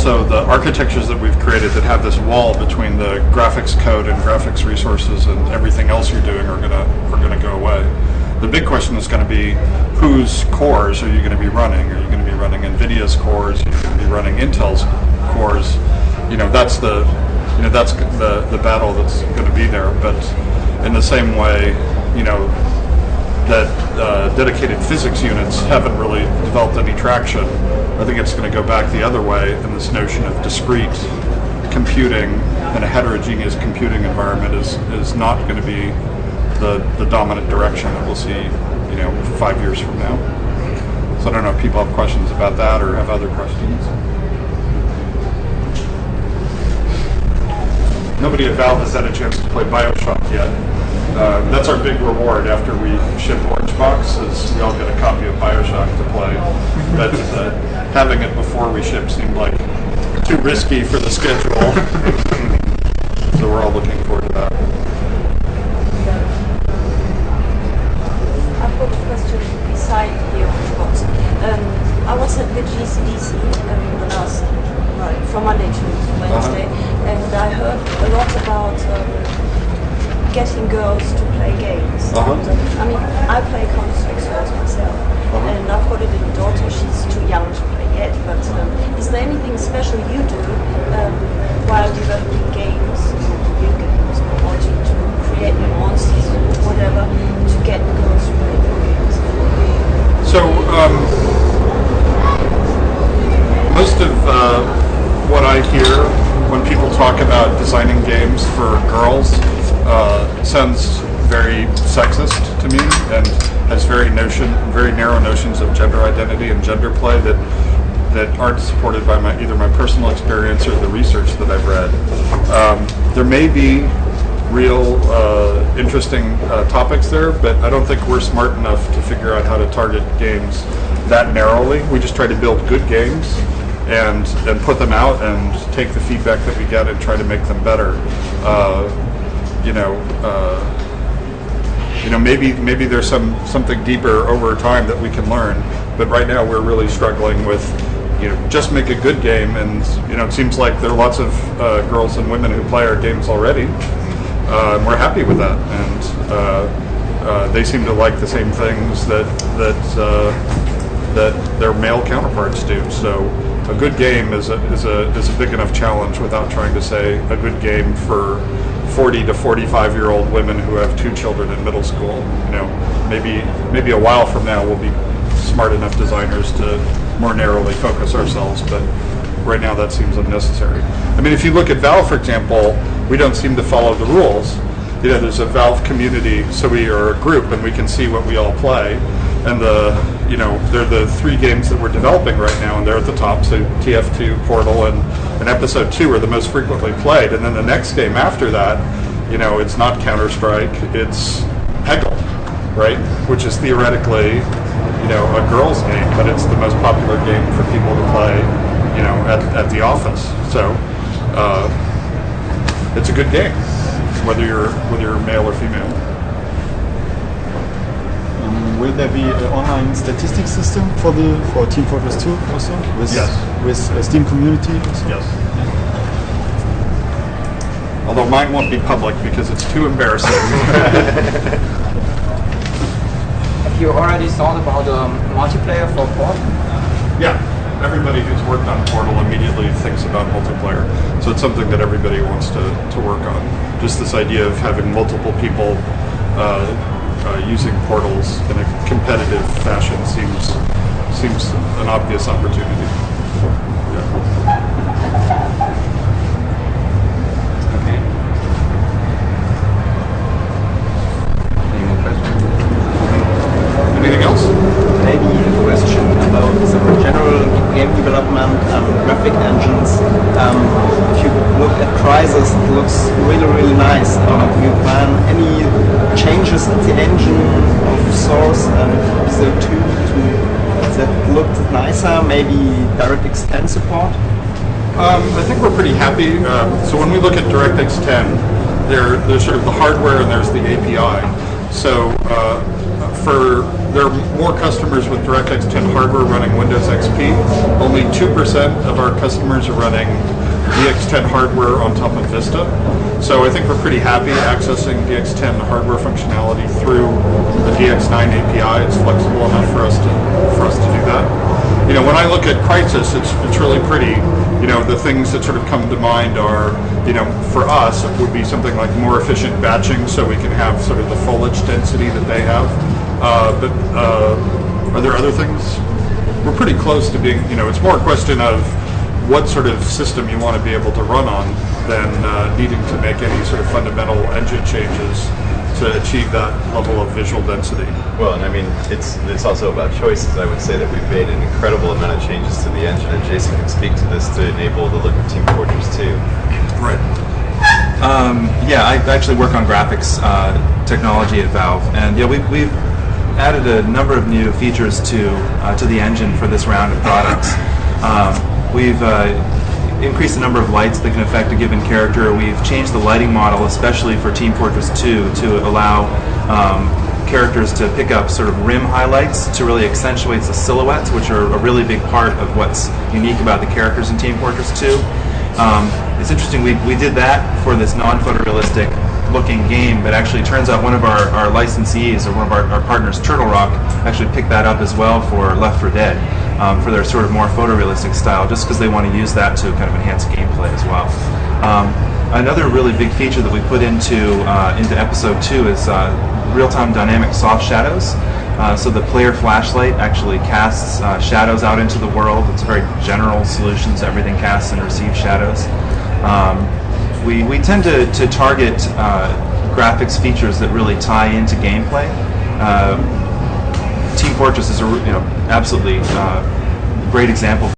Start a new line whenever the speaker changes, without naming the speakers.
also the architectures that we've created that have this wall between the graphics code and graphics resources and everything else you're doing are gonna go away. The big question is going to be whose cores are you going to be running? Are you going to be running NVIDIA's cores? Are you going to be running Intel's cores? That's the battle that's going to be there. But in the same way, that dedicated physics units haven't really developed any traction. I think it's going to go back the other way, and this notion of discrete computing in a heterogeneous computing environment is not going to be the dominant direction that we'll see, 5 years from now. So I don't know if people have questions about that or have other questions. Nobody at Valve has had a chance to play BioShock yet. That's our big reward after we ship Orange Box, is we all get a copy of BioShock to play. But having it before we ship seemed like too risky for the schedule. So we're all looking forward to that.
I've got a question beside the Orange Box. I was at the GCDC from Monday to Wednesday, and I heard a lot about getting girls to play games. And, I play Counter-Strike Source myself, and I've got a little daughter. She's too young to play yet, but is there anything special you do while developing games, video games, or to create monsters or whatever, to get girls to play games?
So most of what I hear when people talk about designing games for girls sounds very sexist to me, and has very narrow notions of gender identity and gender play that aren't supported by either my personal experience or the research that I've read. There may be real interesting topics there, but I don't think we're smart enough to figure out how to target games that narrowly. We just try to build good games and put them out and take the feedback that we get and try to make them better. Maybe there's something deeper over time that we can learn, but right now we're really struggling with just make a good game, and it seems like there are lots of girls and women who play our games already. And we're happy with that, and they seem to like the same things that their male counterparts do. So a good game is a big enough challenge without trying to say a good game for 40 to 45-year-old women who have 2 children in middle school. Maybe a while from now we'll be smart enough designers to more narrowly focus ourselves, but right now that seems unnecessary. If you look at Valve, for example, we don't seem to follow the rules. There's a Valve community, so we are a group and we can see what we all play. And they're the 3 games that we're developing right now, and they're at the top. So TF2, Portal, and Episode 2 are the most frequently played. And then the next game after that, it's not Counter-Strike, it's Peggle, right? Which is theoretically, a girls' game, but it's the most popular game for people to play, at the office. So it's a good game, whether you're male or female.
Will there be an online statistics system for Team Fortress 2 also? With a Steam community also?
Yes. Although mine won't be public because it's too embarrassing.
Have you already thought about multiplayer for Portal?
Yeah. Everybody who's worked on Portal immediately thinks about multiplayer. So it's something that everybody wants to work on. Just this idea of having multiple people using portals in a competitive fashion seems an obvious opportunity. Yeah.
Okay. Any more questions?
Anything else?
Maybe a question about the general game development, graphic engines. If you look at Crysis, it looks really, really nice. Do you plan any changes in the engine of Source and the 2 that looked nicer? Maybe DirectX 10 support?
I think we're pretty happy. So when we look at DirectX 10, there's sort of the hardware and there's the API. So for there are more customers with DirectX 10 hardware running Windows XP. Only 2% of our customers are running DX10 hardware on top of Vista. So I think we're pretty happy accessing DX10 hardware functionality through the DX9 API. It's flexible enough for us to do that. You know, when I look at Crysis, it's really pretty. You know, the things that sort of come to mind are, you know, for us, it would be something like more efficient batching, so we can have sort of the foliage density that they have. But are there other things? We're pretty close to being, you know, it's more a question of what sort of system you want to be able to run on than needing to make any sort of fundamental engine changes to achieve that level of visual density.
Well, and I mean, it's also about choices. I would say that we've made an incredible amount of changes to the engine, and Jason can speak to this to enable the look of Team Fortress 2.
Right.
Yeah, I actually work on graphics technology at Valve, and yeah, we've added a number of new features to the engine for this round of products. We've increased the number of lights that can affect a given character. We've changed the lighting model, especially for Team Fortress 2, to allow characters to pick up sort of rim highlights to really accentuate the silhouettes, which are a really big part of what's unique about the characters in Team Fortress 2. It's interesting, we did that for this non-photorealistic looking game, but actually it turns out one of our licensees, or one of our partners, Turtle Rock, actually picked that up as well for Left 4 Dead, for their sort of more photorealistic style, just because they want to use that to kind of enhance gameplay as well. Another really big feature that we put into Episode 2 is real-time dynamic soft shadows. So the player flashlight actually casts shadows out into the world. It's a very general solutions. Everything casts and receives shadows. We tend to target graphics features that really tie into gameplay. Team Fortress is a absolutely great example